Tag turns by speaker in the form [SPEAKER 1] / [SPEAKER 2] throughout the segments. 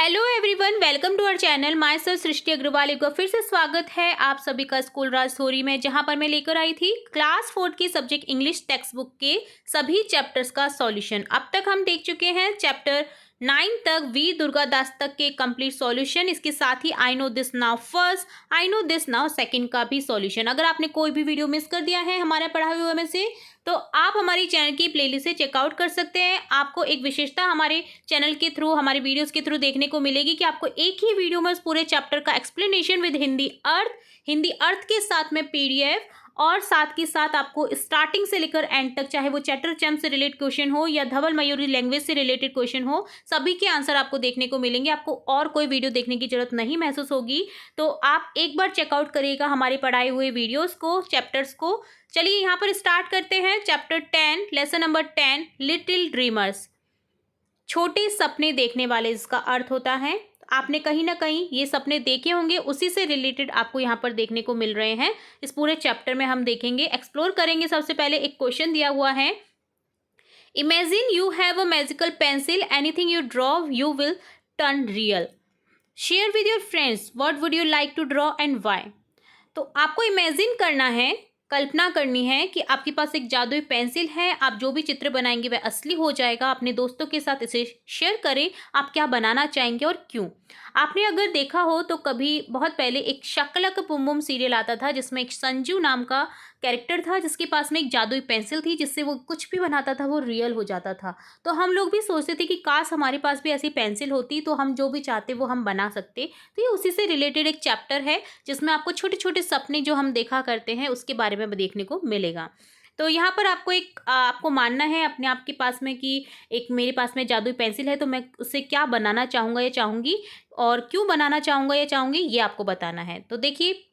[SPEAKER 1] Hello everyone, welcome to our channel. Myself Srishti Agarwal. एक बार फिर से स्वागत है आप सभी का स्कूल राज स्टोरी में, जहां पर मैं लेकर आई थी क्लास 4 की सब्जेक्ट इंग्लिश टेक्स्ट बुक के सभी चैप्टर्स का सॉल्यूशन। अब तक हम देख चुके हैं चैप्टर 9 तक, वी दुर्गादास तक के कंप्लीट सॉल्यूशन। इसके साथ ही I know this now first, I know this now second का भी सॉल्यूशन। अगर आपने कोई भी वीडियो मिस कर दिया है हमारे पढ़ाए हुए में से, तो आप हमारी चैनल की प्लेलिस्ट से चेकआउट कर सकते हैं। आपको एक विशेषता हमारे चैनल के थ्रू, हमारे वीडियोस के थ्रू देखने को मिलेगी कि आपको एक ही वीडियो में उस पूरे चैप्टर का एक्सप्लेनेशन विद हिंदी अर्थ के साथ में पीडीएफ, और साथ के साथ आपको स्टार्टिंग से लेकर एंड तक, चाहे वो चैटर चंद से रिलेटेड क्वेश्चन हो या धवल मयूरी लैंग्वेज से रिलेटेड क्वेश्चन हो, सभी के आंसर आपको देखने को मिलेंगे। आपको और कोई वीडियो देखने की जरूरत नहीं महसूस होगी। तो आप एक बार चेकआउट करिएगा हमारे पढ़ाए हुए वीडियोस को, चैप्टर्स को। चलिए यहाँ पर स्टार्ट करते हैं। Chapter 10, lesson number 10, little dreamers. छोटे सपने देखने वाले इसका अर्थ होता है। आपने कहीं ना कहीं ये सपने देखे होंगे, उसी से रिलेटेड आपको यहाँ पर देखने को मिल रहे हैं। इस पूरे चैप्टर में हम देखेंगे, एक्सप्लोर करेंगे। सबसे पहले एक क्वेश्चन दिया हुआ है, imagine you have a magical pencil, anything you draw you will turn real. Share with your friends what would you like to draw and why. तो आपको इमेजिन करना है, कल्पना करनी है कि आपके पास एक जादुई पेंसिल है। आप जो भी चित्र बनाएंगे वह असली हो जाएगा। अपने दोस्तों के साथ इसे शेयर करें, आप क्या बनाना चाहेंगे और क्यों। आपने अगर देखा हो तो कभी बहुत पहले एक शकलक बुम बुम सीरियल आता था, जिसमें एक संजू नाम का कैरेक्टर था, जिसके पास में एक जादुई पेंसिल थी, जिससे वो कुछ भी बनाता था वो रियल हो जाता था। तो हम लोग भी सोचते थे कि काश हमारे पास भी ऐसी पेंसिल होती, तो हम जो भी चाहते वो हम बना सकते। तो ये उसी से रिलेटेड एक चैप्टर है, जिसमें आपको छोटे छोटे सपने जो हम देखा करते हैं उसके बारे में देखने को मिलेगा। तो यहाँ पर आपको मानना है अपने आप के पास में कि एक मेरे पास में जादुई पेंसिल है, तो मैं उससे क्या बनाना चाहूँगा या चाहूँगी, और क्यों बनाना चाहूँगा या चाहूँगी, ये आपको बताना है। तो देखिए,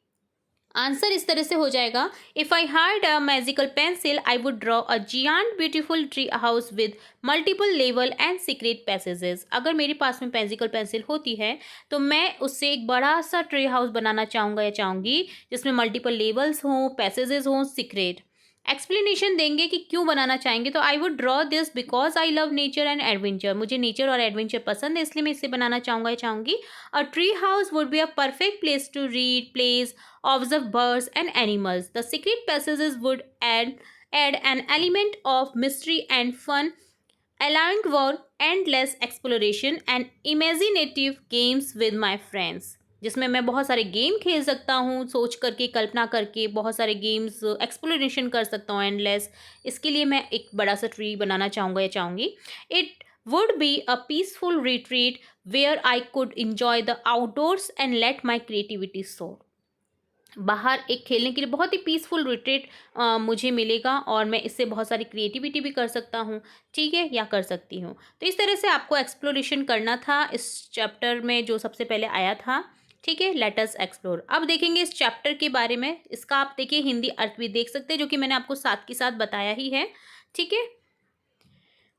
[SPEAKER 1] आंसर इस तरह से हो जाएगा, if I had a magical pencil I would draw a giant beautiful tree house with multiple level and secret passages. अगर मेरे पास में मैजिकल पेंसिल होती है तो मैं उससे एक बड़ा सा ट्री हाउस बनाना चाहूँगा या चाहूँगी, जिसमें मल्टीपल लेवल्स हों, पैसेजेस हों, सीक्रेट। एक्सप्लेनेशन देंगे कि क्यों बनाना चाहेंगे, तो I would draw this because I love nature and adventure. मुझे नेचर और एडवेंचर पसंद है, इसलिए मैं इसे बनाना चाहूँगा या चाहूँगी। A tree house would be a perfect place to read, place, observe birds and animals. The secret passages would add an element of mystery and fun, allowing for endless exploration and imaginative games with my friends. जिसमें मैं बहुत सारे game खेल सकता हूँ, सोच करके, कल्पना करके बहुत सारे गेम्स एक्सप्लोरेशन कर सकता हूँ एंडलेस। इसके लिए मैं एक बड़ा सा ट्री बनाना चाहूँगा या चाहूँगी। It would be a peaceful retreat where I could enjoy the outdoors and let my creativity soar. बाहर एक खेलने के लिए बहुत ही पीसफुल रिट्रीट मुझे मिलेगा, और मैं इससे बहुत सारी क्रिएटिविटी भी कर सकता हूँ, ठीक है, या कर सकती हूँ। तो इस तरह से आपको एक्सप्लोरेशन करना था इस चैप्टर में जो सबसे पहले आया था, ठीक है। Let us explore. अब देखेंगे इस चैप्टर के बारे में। इसका आप देखिए हिंदी अर्थ भी देख सकते हैं, जो कि मैंने आपको साथ के साथ बताया ही है, ठीक है।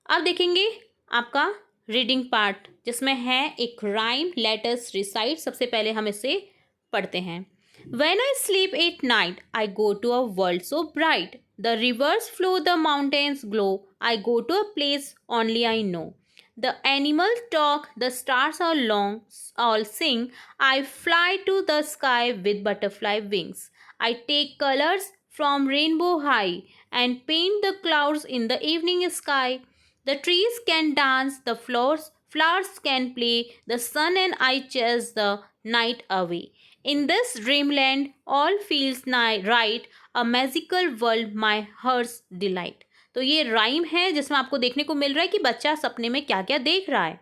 [SPEAKER 1] अब देखेंगे आपका रीडिंग पार्ट, जिसमें है एक राइम, लेट अस रिसाइट। सबसे पहले हम इसे पढ़ते हैं। When I sleep at night, I go to a world so bright. The rivers flow, the mountains glow. I go to a place only I know. The animals talk, the stars are long, all sing. I fly to the sky with butterfly wings. I take colors from rainbow high and paint the clouds in the evening sky. The trees can dance, the flowers can play, the sun and I chase the night away. In this dreamland, all feels right, a magical world, my heart's delight. तो ये rhyme है, जिसमें आपको देखने को मिल रहा है कि बच्चा सपने में क्या क्या देख रहा है।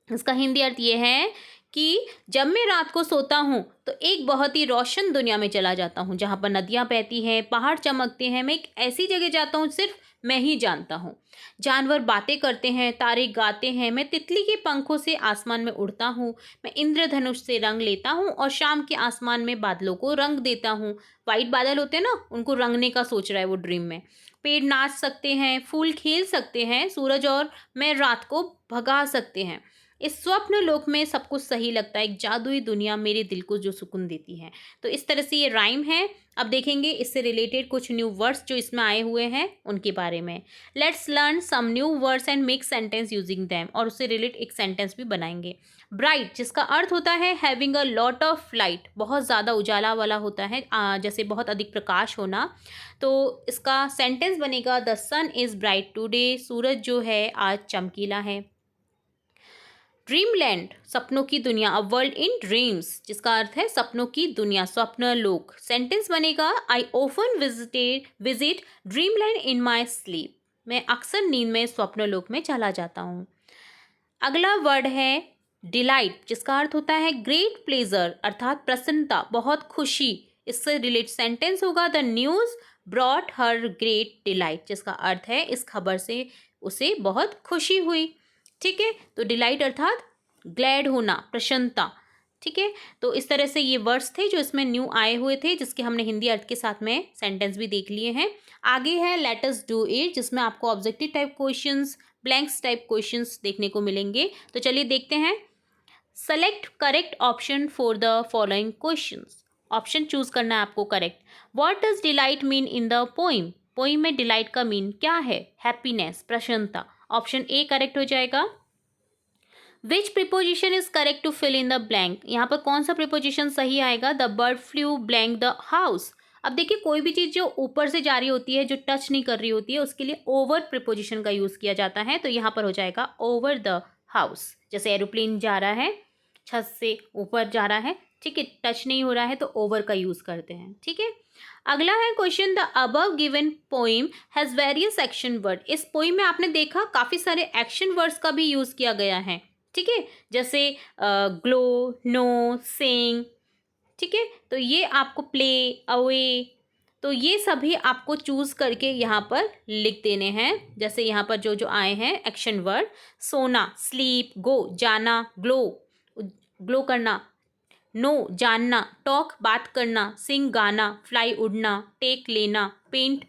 [SPEAKER 1] इसका हिंदी अर्थ ये है कि जब मैं रात को सोता हूँ तो एक बहुत ही रोशन दुनिया में चला जाता हूँ, जहाँ पर नदियाँ बहती हैं, पहाड़ चमकते हैं। मैं एक ऐसी जगह जाता हूँ सिर्फ मैं ही जानता हूँ। जानवर बातें करते हैं, तारे गाते हैं, मैं तितली के पंखों से आसमान में उड़ता हूँ। मैं इंद्रधनुष से रंग लेता हूँ और शाम के आसमान में बादलों को रंग देता हूँ। वाइट बादल होते हैं ना, उनको रंगने का सोच रहा है वो ड्रीम में। पेड़ नाच सकते हैं, फूल खेल सकते हैं, सूरज और मैं रात को भगा सकते हैं। इस स्वप्न लोक में सब कुछ सही लगता है, एक जादुई दुनिया मेरे दिल को जो सुकून देती है। तो इस तरह से ये राइम है। अब देखेंगे इससे रिलेटेड कुछ न्यू वर्ड्स जो इसमें आए हुए हैं उनके बारे में। Let's learn some new words and make sentence using them, और उससे रिलेट एक सेंटेंस भी बनाएंगे। ब्राइट जिसका अर्थ होता है having a lot of light, बहुत ज़्यादा उजाला वाला होता है, जैसे बहुत अधिक प्रकाश होना। तो इसका सेंटेंस बनेगा the sun is bright today, सूरज जो है आज चमकीला है। ड्रीमलैंड सपनों की दुनिया, अ वर्ल्ड इन ड्रीम्स जिसका अर्थ है सपनों की दुनिया, स्वप्न लोक। सेंटेंस बनेगा I often visit dreamland in my sleep, मैं अक्सर नींद में स्वप्न लोक में चला जाता हूँ। अगला वर्ड है डिलाइट जिसका अर्थ होता है ग्रेट प्लेजर, अर्थात प्रसन्नता, बहुत खुशी। इससे रिलेट सेंटेंस होगा the news brought her great delight, जिसका अर्थ है इस खबर से उसे बहुत खुशी हुई। ठीक है, तो डिलाइट अर्थात ग्लैड होना, प्रसन्नता। ठीक है, तो इस तरह से ये वर्ड्स थे जो इसमें न्यू आए हुए थे, जिसके हमने हिंदी अर्थ के साथ में सेंटेंस भी देख लिए हैं। आगे है लेट अस डू इट, जिसमें आपको objective type questions, blanks type questions देखने को मिलेंगे। तो चलिए देखते हैं। Select correct option for the following questions, option choose करना है आपको correct. What does delight mean in the poem, poem में डिलाइट का मीन क्या है? हैप्पीनेस, प्रसन्नता। ऑप्शन ए करेक्ट हो जाएगा। Which preposition is correct to fill in the blank, यहाँ पर कौन सा प्रिपोजिशन सही आएगा? The bird flu blank the house. अब देखिए कोई भी चीज़ जो ऊपर से जा रही होती है, जो टच नहीं कर रही होती है, उसके लिए ओवर प्रिपोजिशन का यूज़ किया जाता है। तो यहाँ पर हो जाएगा ओवर द हाउस। जैसे एरोप्लेन जा रहा है, छत से ऊपर जा रहा है, ठीक है, टच नहीं हो रहा है, तो ओवर का यूज़ करते हैं। ठीक है, अगला है question the above given poem has various action word, इस पोइम में आपने देखा काफ़ी सारे एक्शन वर्ड्स का भी यूज़ किया गया है। ठीक है, जैसे ग्लो, नो, सिंग। ठीक है, तो ये आपको प्ले, अवे, तो ये सभी आपको चूज़ करके यहाँ पर लिख देने हैं। जैसे यहाँ पर जो जो आए हैं एक्शन वर्ड, सोना, स्लीप, गो जाना, ग्लो ग्लो करना, नो जानना, टॉक बात करना, सिंग गाना, फ्लाई उड़ना, टेक लेना, पेंट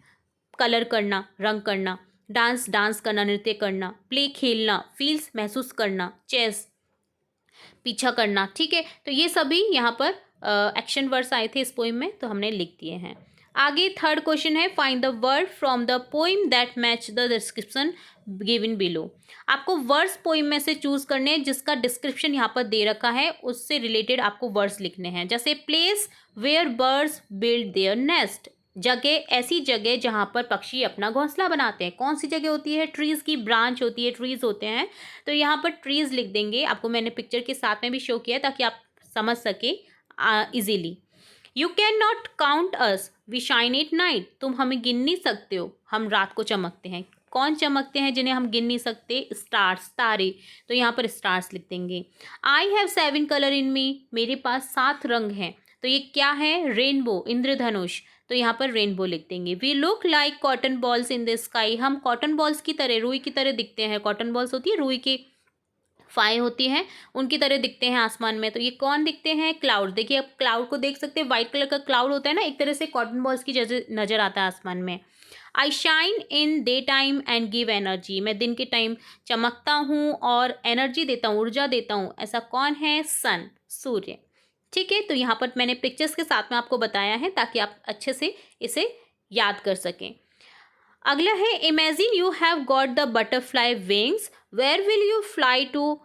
[SPEAKER 1] कलर करना, रंग करना, डांस डांस करना, नृत्य करना, प्ले खेलना, फील्स महसूस करना, चेस पीछा करना। ठीक है, तो ये सभी यहाँ पर एक्शन वर्ड्स आए थे इस पोइम में, तो हमने लिख दिए हैं। आगे थर्ड क्वेश्चन है find the word from the poem that match the description given below, आपको वर्ड्स पोइम में से चूज करने हैं जिसका डिस्क्रिप्शन यहाँ पर दे रखा है, उससे रिलेटेड आपको वर्ड्स लिखने हैं। जैसे place where birds build their nest, जगह, ऐसी जगह जहाँ पर पक्षी अपना घोंसला बनाते हैं। कौन सी जगह होती है? ट्रीज़ की ब्रांच होती है, ट्रीज़ होते हैं, तो यहाँ पर ट्रीज़ लिख देंगे। आपको मैंने पिक्चर के साथ में भी शो किया है ताकि आप समझ सके easily. You can not count us we shine at night, तुम हमें गिन नहीं सकते हो, हम रात को चमकते हैं। कौन चमकते हैं जिन्हें हम गिन नहीं सकते? स्टार्स, तारे, तो यहाँ पर स्टार्स लिख देंगे। आई हैव 7 कलर इन मी, मेरे पास 7 रंग हैं, तो ये क्या है? रेनबो, इंद्रधनुष, तो यहाँ पर रेनबो लिख देंगे। We look like cotton balls in the sky, हम कॉटन बॉल्स की तरह, रुई की तरह दिखते हैं। कॉटन बॉल्स होती है, रुई की फाई होती हैं, उनकी तरह दिखते हैं आसमान में। तो ये कौन दिखते हैं? क्लाउड। देखिए अब क्लाउड को देख सकते हैं, व्हाइट कलर का क्लाउड होता है ना, एक तरह से कॉटन बॉल्स की जैसे नज़र आता है आसमान में। I shine in day time and give energy, मैं दिन के टाइम चमकता हूँ और एनर्जी देता हूँ, ऊर्जा देता हूँ। ऐसा कौन है? सन, सूर्य। ठीक है, तो यहाँ पर मैंने पिक्चर्स के साथ में आपको बताया है ताकि आप अच्छे से इसे याद कर सकें। अगला है imagine you have got the butterfly wings, where will you fly to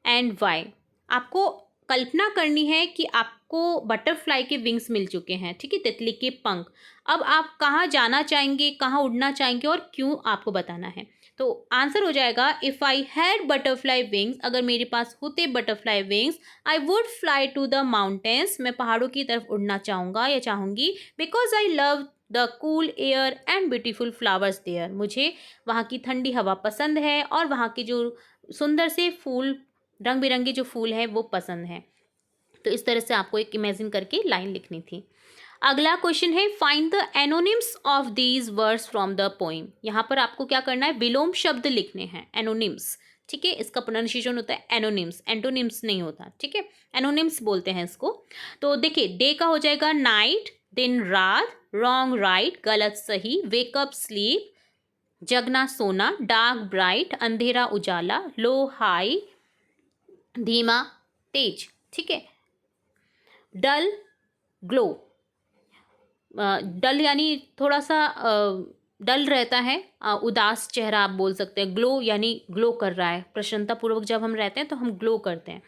[SPEAKER 1] and why, आपको कल्पना करनी है कि आपको बटरफ्लाई के विंग्स मिल चुके हैं। ठीक है, तितली के पंख, अब आप कहाँ जाना चाहेंगे, कहाँ उड़ना चाहेंगे और क्यों, आपको बताना है। तो आंसर हो जाएगा if I had butterfly wings, अगर मेरे पास होते butterfly wings, I would fly to the mountains, मैं पहाड़ों की तरफ उड़ना चाहूँगा या चाहूँगी। Because I love the cool air and beautiful flowers there, मुझे वहाँ की ठंडी हवा पसंद है और वहाँ के जो सुंदर से फूल, रंग बिरंगे जो फूल है वो पसंद है। तो इस तरह से आपको एक इमेजिन करके लाइन लिखनी थी। अगला क्वेश्चन है find the anonymous of these words from the poem, यहाँ पर आपको क्या करना है? विलोम शब्द लिखने हैं, एनोनिम्स। ठीक है, इसका प्रोनाउंसिएशन होता है एनोनिम्स, एंटोनिम्स नहीं होता। ठीक है, एनोनिम्स बोलते हैं इसको। तो देखिए डे का हो जाएगा नाइट, दिन रात, रॉन्ग राइट गलत सही, वेकअप स्लीप जगना सोना, डार्क ब्राइट अंधेरा उजाला, लो हाई धीमा, तेज, ठीक है। डल, ग्लो। डल यानी थोड़ा सा डल रहता है, उदास चेहरा आप बोल सकते हैं। ग्लो यानी ग्लो कर रहा है, प्रसन्नतापूर्वक जब हम रहते हैं तो हम ग्लो करते हैं।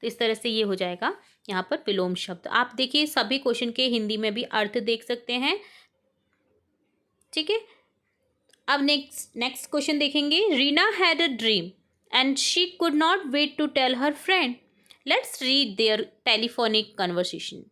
[SPEAKER 1] तो इस तरह से ये हो जाएगा यहाँ पर विलोम शब्द। आप देखिए सभी क्वेश्चन के हिंदी में भी अर्थ देख सकते हैं, ठीक है। अब नेक्स्ट क्वेश्चन देखेंगे। Reena had a dream and she could not wait to tell her friend. Let's read their telephonic conversation.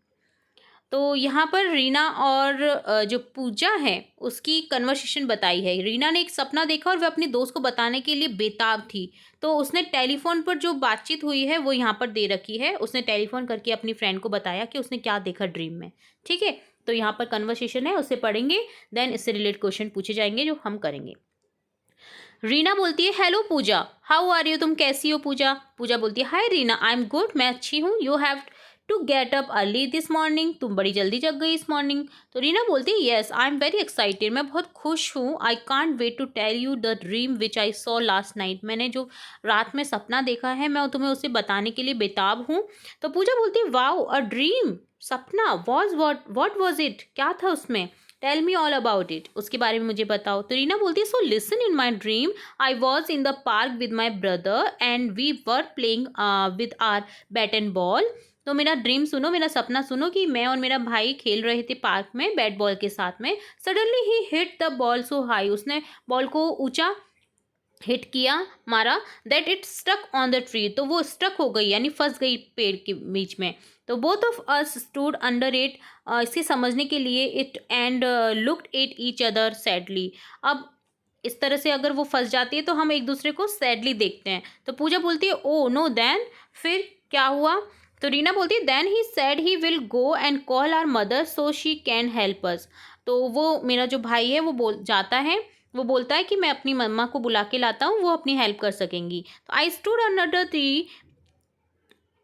[SPEAKER 1] तो यहाँ पर रीना और जो पूजा है उसकी कन्वर्सेशन बताई है। रीना ने एक सपना देखा और वह अपने दोस्त को बताने के लिए बेताब थी। तो उसने टेलीफोन पर जो बातचीत हुई है वो यहाँ पर दे रखी है। उसने टेलीफोन करके अपनी फ्रेंड को बताया कि उसने क्या देखा ड्रीम में, ठीक है। तो यहाँ पर कन्वर्सेशन है, उसे पढ़ेंगे, देन इससे रिलेटेड क्वेश्चन पूछे जाएंगे जो हम करेंगे। रीना बोलती है hello Pooja, how are you, तुम कैसी हो पूजा। पूजा बोलती है hi Reena, I am good, मैं अच्छी हूँ। You have to get up early this morning, तुम बड़ी जल्दी जग गई इस मॉर्निंग। तो रीना बोलती है yes I am very excited, मैं बहुत खुश हूँ। I can't wait to tell you the dream which I saw last night, मैंने जो रात में सपना देखा है मैं तुम्हें उसे बताने के लिए बेताब हूँ। तो पूजा बोलती है वाओ अ ड्रीम, सपना, वॉज वॉट वॉज इट, क्या था उसमें, tell me all about it, उसके बारे में मुझे बताओ। तो रीना बोलती है so listen in my dream I was in the park with my brother and we were playing with our bat and ball. तो मेरा ड्रीम सुनो, मेरा सपना सुनो कि मैं और मेरा भाई खेल रहे थे पार्क में बैट बॉल के साथ में। Suddenly he hit the ball so high, उसने बॉल को ऊंचा हिट किया, मारा, that it stuck on the tree, तो वो स्टक हो गई यानी फंस गई पेड़ के बीच में। तो both of us stood under it, इसे समझने के लिए it and looked at each other sadly. अब इस तरह से अगर वो फंस जाती है तो हम एक दूसरे को सैडली देखते हैं। तो पूजा बोलती है ओ नो देन, फिर क्या हुआ। तो रीना बोलती है then he said he will go and call our mother so she can help us. तो वो मेरा जो भाई है वो बोल जाता है, वो बोलता है कि मैं अपनी मम्मा को बुला के लाता हूँ, वो अपनी हेल्प कर सकेंगी। तो I stood under the tree,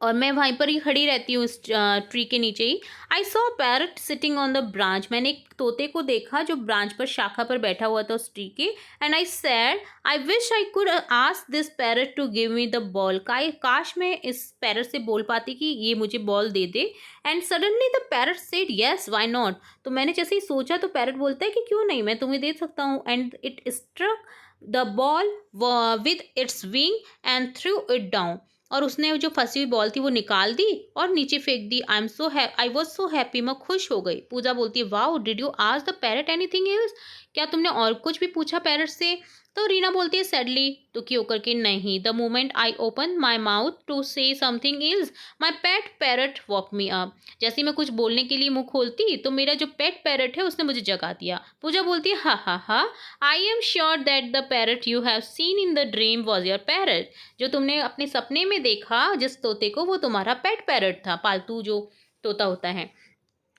[SPEAKER 1] और मैं वहीं पर ही खड़ी रहती हूँ इस ट्री के नीचे ही। I saw parrot sitting on the branch, मैंने एक तोते को देखा जो ब्रांच पर, शाखा पर बैठा हुआ था उस ट्री के। And I said I wish I could ask this parrot to give me the ball, काश मैं इस पैरट से बोल पाती कि ये मुझे बॉल दे दे। And suddenly the parrot said yes why not, तो मैंने जैसे ही सोचा तो पैरट बोलता है कि क्यों नहीं, मैं तुम्हें दे सकता हूँ। And it struck the ball with its wing and threw it down, और उसने जो फंसी हुई बॉल थी वो निकाल दी और नीचे फेंक दी। आई वॉज सो हैप्पी, मैं खुश हो गई। पूजा बोलती है wow did you ask the parrot anything else, क्या तुमने और कुछ भी पूछा पैरट से। तो रीना बोलती है सैडली, दुखी होकर के नहीं, the moment I open my mouth to say something else my pet parrot woke me up, जैसे मैं कुछ बोलने के लिए मुंह खोलती तो मेरा जो पेट पैरट है उसने मुझे जगा दिया। पूजा बोलती है हा हा, I am sure that the parrot you have seen in the dream was your parrot, जो तुमने अपने सपने में देखा जिस तोते को वो तुम्हारा पेट पैरट था, पालतू जो तोता होता है।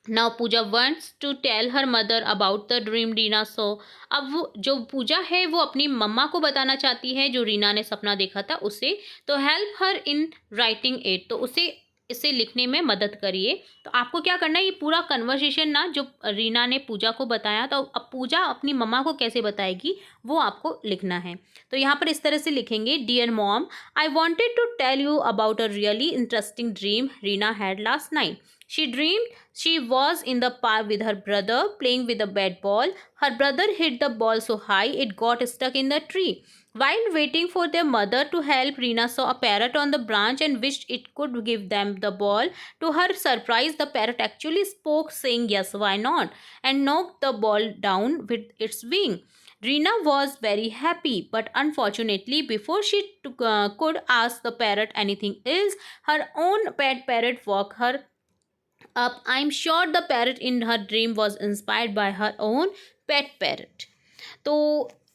[SPEAKER 1] Now Pooja wants to tell her mother about the dream Reena saw, अब वो जो पूजा है वो अपनी मम्मा को बताना चाहती है जो रीना ने सपना देखा था उसे। तो help her in writing it, तो उसे इसे लिखने में मदद करिए। तो आपको क्या करना है, ये पूरा कन्वर्सेशन ना जो रीना ने पूजा को बताया, तो अब पूजा अपनी मम्मा को कैसे बताएगी वो आपको लिखना है। तो यहाँ पर इस तरह से लिखेंगे dear mom I wanted to tell you about a really interesting dream Reena had last night. She dreamed she was in the park with her brother playing with a bat ball. Her brother hit the ball so high it got stuck in the tree. While waiting for their mother to help, Reena saw a parrot on the branch and wished it could give them the ball. To her surprise, the parrot actually spoke, saying yes, why not, and knocked the ball down with its wing. Reena was very happy, but unfortunately, before she could ask the parrot anything else, her own pet parrot woke her up. I'm sure the parrot in her dream was inspired by her own pet parrot. तो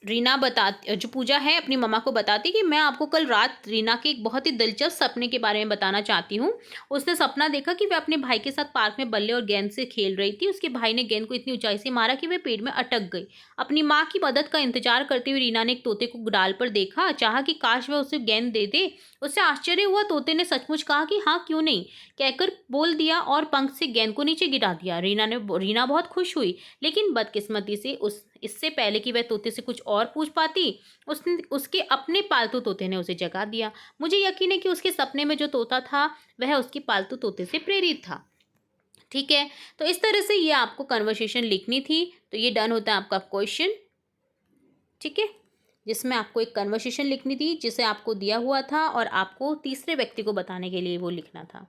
[SPEAKER 1] रीना बताती, जो पूजा है अपनी मम्मा को बताती कि मैं आपको कल रात रीना के एक बहुत ही दिलचस्प सपने के बारे में बताना चाहती हूँ। उसने सपना देखा कि वह अपने भाई के साथ पार्क में बल्ले और गेंद से खेल रही थी। उसके भाई ने गेंद को इतनी ऊंचाई से मारा कि वह पेड़ में अटक गई। अपनी माँ की मदद का इंतजार करते हुए रीना ने एक तोते को डाल पर देखा, चाहा कि काश वह उसे गेंद दे दे। उससे आश्चर्य हुआ, तोते ने सचमुच कहा कि हाँ क्यों नहीं कहकर बोल दिया और पंख से गेंद को नीचे गिरा दिया। रीना बहुत खुश हुई, लेकिन बदकिस्मती से उस इससे पहले कि वह तोते से कुछ और पूछ पाती, उसके अपने पालतू तोते ने उसे जगा दिया। मुझे यकीन है कि उसके सपने में जो तोता था वह उसके पालतू तोते से प्रेरित था। ठीक है, तो इस तरह से ये आपको कन्वर्सेशन लिखनी थी। तो ये डन होता है आपका क्वेश्चन। ठीक है, जिसमें आपको एक कन्वर्सेशन लिखनी थी जिसे आपको दिया हुआ था और आपको तीसरे व्यक्ति को बताने के लिए वो लिखना था।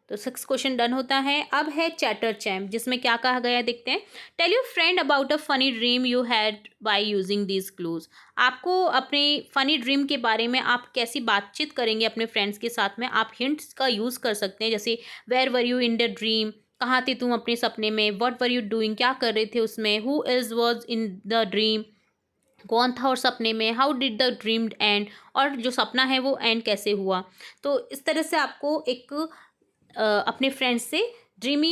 [SPEAKER 1] तो 6 क्वेश्चन डन होता है। अब है चैटर चैम्प, जिसमें क्या कहा गया है देखते हैं। Tell your friend about a funny dream you had by using these clues. आपको अपने फनी ड्रीम के बारे में आप कैसी बातचीत करेंगे अपने फ्रेंड्स के साथ में, आप हिंट्स का यूज़ कर सकते हैं। जैसे where were you in the dream, कहाँ थे तुम अपने सपने में, व्हाट वर यू डूइंग, क्या कर रहे थे उसमें, who is was in the dream, कौन था और सपने में, how did the dream and, और जो सपना है वो एंड कैसे हुआ। तो इस तरह से आपको एक अपने फ्रेंड्स से ड्रीमी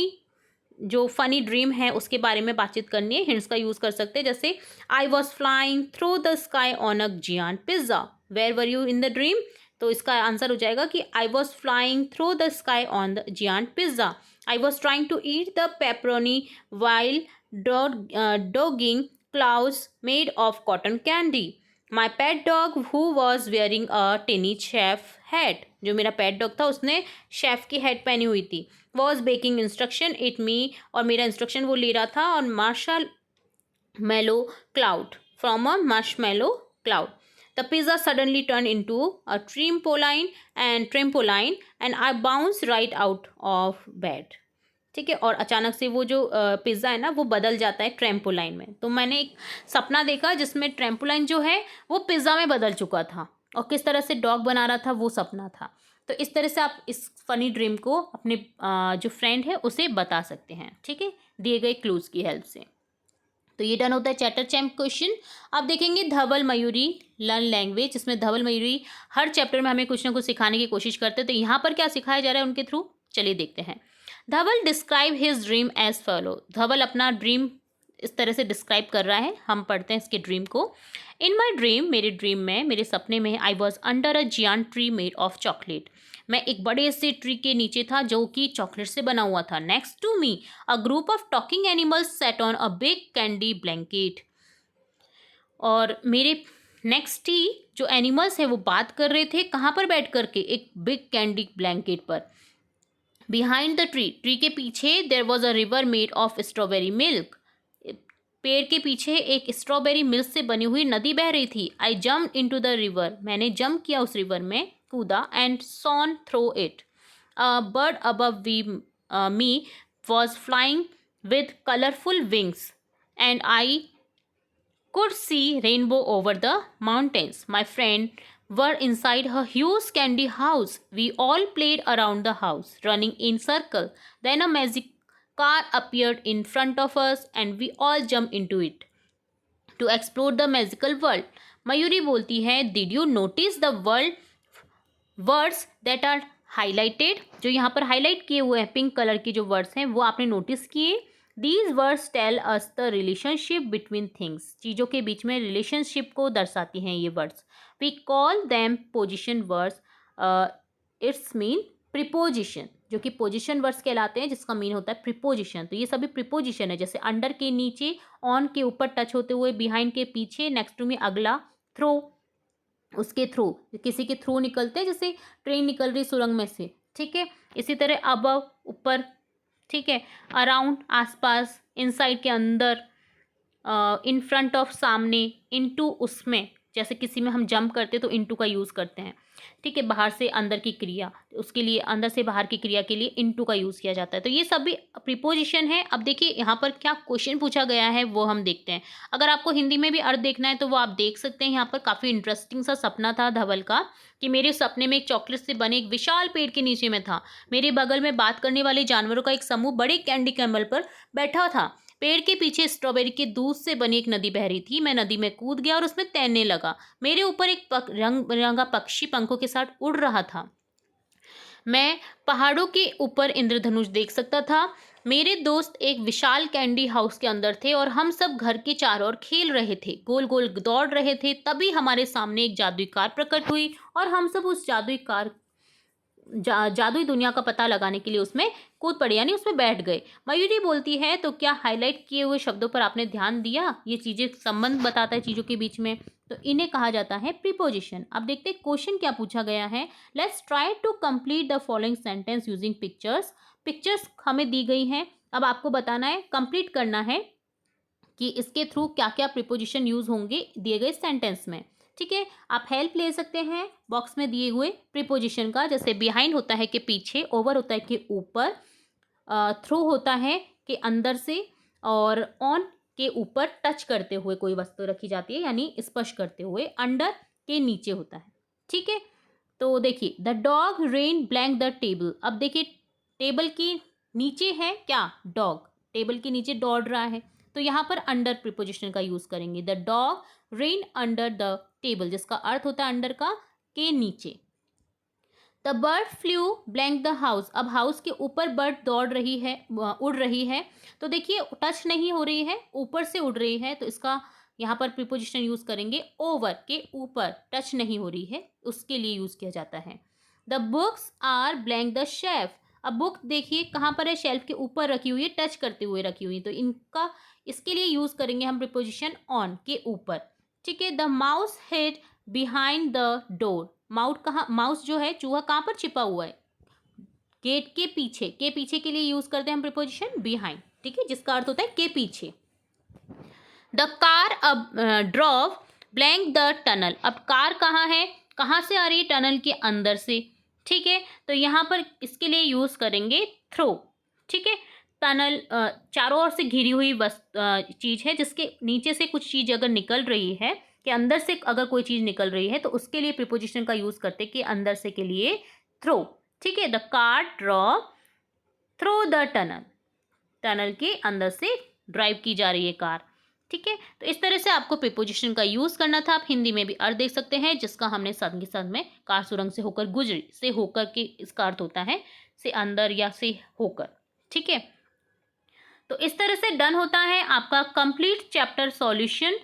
[SPEAKER 1] जो फनी ड्रीम है उसके बारे में बातचीत करनी है। हिंट्स का यूज़ कर सकते हैं, जैसे I was flying through the sky on a giant pizza, where were you in the dream. तो इसका आंसर हो जाएगा कि I was flying through the sky on the giant pizza. I was trying to eat the pepperoni while dodging clouds made of cotton candy. My pet dog who was wearing a tiny chef hat, जो मेरा pet dog था उसने chef की hat पहनी हुई थी। Was baking instruction it मी, और मेरा इंस्ट्रक्शन वो ले रहा था और marshmallow cloud from a marshmallow cloud. The pizza suddenly turn into a trampoline and I bounce right out of bed. ठीक है, और अचानक से वो जो पिज़्ज़ा है ना वो बदल जाता है ट्रैम्पोलाइन में। तो मैंने एक सपना देखा जिसमें ट्रैम्पोलाइन जो है वो पिज़्ज़ा में बदल चुका था और किस तरह से डॉग बना रहा था वो सपना था। तो इस तरह से आप इस फनी ड्रीम को अपने जो फ्रेंड है उसे बता सकते हैं। ठीक है, दिए गए क्लूज़ की हेल्प से। तो ये डन होता है चैटर चैम्प क्वेश्चन। अब देखेंगे धवल मयूरी लर्न लैंग्वेज, जिसमें धवल मयूरी हर चैप्टर में हमें कुछ ना कुछ सिखाने की कोशिश करते हैं। तो यहाँ पर क्या सिखाया जा रहा है उनके थ्रू, चलिए देखते हैं। Dhaval describe his dream as follow. Dhaval अपना ड्रीम इस तरह से डिस्क्राइब कर रहा है, हम पढ़ते हैं इसके ड्रीम को। इन माई ड्रीम, मेरे ड्रीम में, मेरे सपने में, I was under a giant tree made of chocolate. मैं एक बड़े से ट्री के नीचे था जो कि चॉकलेट से बना हुआ था। Next to me a group of talking animals sat on a big candy blanket. और मेरे नेक्स्ट ही जो एनिमल्स है वो बात कर रहे थे, कहाँ पर बैठ करके, एक बिग कैंडी ब्लैंकेट पर। बिहाइंड द ट्री, ट्री के पीछे there was a river made of strawberry milk. पेड़ के पीछे एक स्ट्रॉबेरी मिल्क से बनी हुई नदी बह रही थी। I jump into the river, मैंने जंप किया उस रिवर में, कूदा। And swam through it. A bird above me was flying with colourful wings and I could see rainbow over the mountains. My friend were inside her huge candy house. We all played around the house, running in circle. Then a magic car appeared in front of us and we all jumped into it to explore the magical world. Mayuri बोलती है, did you notice the words that are highlighted? जो यहाँ पर highlight किए हुए हैं pink colour के जो वर्ड्स हैं वो आपने नोटिस किए। These words tell us the relationship between things. चीज़ों के बीच में रिलेशनशिप को दर्शाती हैं ये words. We call them position words. It's mean preposition, जो कि पोजिशन वर्ड्स कहलाते हैं, जिसका मीन होता है प्रीपोजिशन। तो ये सभी प्रीपोजिशन है, जैसे अंडर के नीचे, ऑन के ऊपर टच होते हुए, बिहाइंड के पीछे, नेक्स्ट टू में अगला, थ्रो उसके थ्रू, किसी के थ्रू निकलते हैं, जैसे ट्रेन निकल रही सुरंग में से। ठीक है, इसी तरह अबव ऊपर, ठीक है, अराउंड आसपास, इनसाइड के अंदर, इन फ्रंट ऑफ सामने, इनटू उसमें, जैसे किसी में हम जंप करते हैं तो इनटू का यूज़ करते हैं। ठीक है, बाहर से अंदर की क्रिया, उसके लिए अंदर से बाहर की क्रिया के लिए इनटू का यूज़ किया जाता है। तो ये सभी प्रीपोजिशन है। अब देखिए यहाँ पर क्या क्वेश्चन पूछा गया है वो हम देखते हैं। अगर आपको हिंदी में भी अर्थ देखना है तो वो आप देख सकते हैं। यहाँ पर काफ़ी इंटरेस्टिंग सा सपना था धवल का, कि मेरे सपने में एक चॉकलेट से बने एक विशाल पेड़ के नीचे में था। मेरे बगल में बात करने वाले जानवरों का एक समूह बड़े कैंडी कैमल पर बैठा था। पेड़ के पीछे स्ट्रॉबेरी के दूध से बनी एक नदी बह रही थी। मैं नदी में कूद गया और उसमें तैरने लगा। मेरे ऊपर एक रंग बिरंगा पक्षी पंखों के साथ उड़ रहा था। मैं पहाड़ों के ऊपर इंद्रधनुष देख सकता था। मेरे दोस्त एक विशाल कैंडी हाउस के अंदर थे और हम सब घर के चारों ओर खेल रहे थे, गोल गोल दौड़ रहे थे। तभी हमारे सामने एक जादुई कार प्रकट हुई और हम सब उस जादुई कार जादुई दुनिया का पता लगाने के लिए उसमें कूद पड़े, यानी उसमें बैठ गए। मयूरी बोलती है, तो क्या हाईलाइट किए हुए शब्दों पर आपने ध्यान दिया? ये चीज़ें संबंध बताता है चीज़ों के बीच में, तो इन्हें कहा जाता है प्रीपोजिशन। अब देखते हैं क्वेश्चन क्या पूछा गया है। Let's try to complete the following sentence using pictures. Pictures हमें दी गई हैं, अब आपको बताना है, कंप्लीट करना है कि इसके थ्रू क्या क्या प्रीपोजिशन यूज होंगे दिए गए सेंटेंस में। ठीक है, आप हेल्प ले सकते हैं बॉक्स में दिए हुए प्रीपोजिशन का, जैसे बिहाइंड होता है कि पीछे, ओवर होता है कि ऊपर, थ्रू होता है कि अंदर से, और ऑन के ऊपर टच करते हुए कोई वस्तु रखी जाती है यानी स्पर्श करते हुए, अंडर के नीचे होता है। ठीक है, तो देखिए the dog rain blank the table. अब देखिए टेबल की नीचे है क्या, डॉग टेबल के नीचे दौड़ रहा है, तो यहाँ पर अंडर प्रीपोजिशन का यूज करेंगे। The dog rain under the table, जिसका अर्थ होता है अंडर का, के नीचे। The bird flu blank the house. अब हाउस के ऊपर बर्ड दौड़ रही है, उड़ रही है, तो देखिए टच नहीं हो रही है, ऊपर से उड़ रही है, तो इसका यहाँ पर प्रीपोजिशन यूज करेंगे ओवर, के ऊपर, टच नहीं हो रही है उसके लिए यूज किया जाता है। The books are blank the shelf. अब बुक देखिए कहाँ पर है, शेल्फ के ऊपर रखी हुई है, टच करते हुए रखी हुई है, तो इनका इसके लिए यूज करेंगे हम प्रीपोजिशन ऑन, के ऊपर। ठीक है, the mouse hid behind the door. Mouse जो है, चूहा कहाँ पर छिपा हुआ है, गेट के पीछे। के पीछे के लिए यूज करते हैं हम प्रीपोजिशन बिहाइंड, ठीक है, जिसका अर्थ होता है के पीछे। द कार अब ड्रॉव ब्लैंक द टनल। अब कार कहाँ है, कहाँ से आ रही है, टनल के अंदर से। ठीक है, तो यहाँ पर इसके लिए यूज करेंगे थ्रो। ठीक है, टनल चारों ओर से घिरी हुई चीज है, जिसके नीचे से कुछ चीज अगर निकल रही है, कि अंदर से अगर कोई चीज निकल रही है, तो उसके लिए प्रीपोजिशन का यूज करते कि अंदर से के लिए थ्रो। ठीक है, the car drove through the tunnel, tunnel के अंदर से ड्राइव की जा रही है कार। ठीक है, तो इस तरह से आपको प्रीपोजिशन का यूज करना था। आप हिंदी में भी अर्थ देख सकते हैं, जिसका हमने साथ के साथ में कार सुरंग से होकर गुजरी, से होकर के इसका अर्थ होता है से अंदर या से होकर। ठीक है, तो इस तरह से डन होता है आपका complete chapter solution,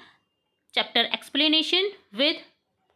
[SPEAKER 1] chapter explanation with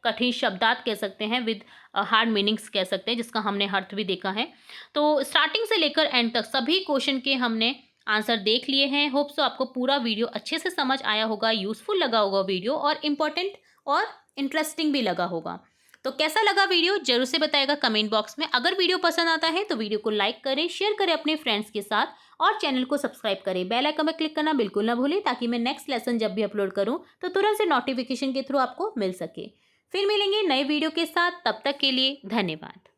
[SPEAKER 1] कठिन शब्दार्थ कह सकते हैं, विद हार्ड मीनिंग्स कह सकते हैं, जिसका हमने अर्थ भी देखा है। तो स्टार्टिंग से लेकर एंड तक सभी क्वेश्चन के हमने आंसर देख लिए हैं। होप सो आपको पूरा वीडियो अच्छे से समझ आया होगा, यूजफुल लगा होगा वीडियो, और इम्पोर्टेंट और इंटरेस्टिंग भी लगा होगा। तो कैसा लगा वीडियो जरूर से बताएगा कमेंट बॉक्स में। अगर वीडियो पसंद आता है तो वीडियो को लाइक करें, शेयर करें अपने फ्रेंड्स के साथ, और चैनल को सब्सक्राइब करें। बेल आइकन में क्लिक करना बिल्कुल ना भूलें, ताकि मैं नेक्स्ट लेसन जब भी अपलोड करूं तो तुरंत से नोटिफिकेशन के थ्रू आपको मिल सके। फिर मिलेंगे नए वीडियो के साथ, तब तक के लिए धन्यवाद।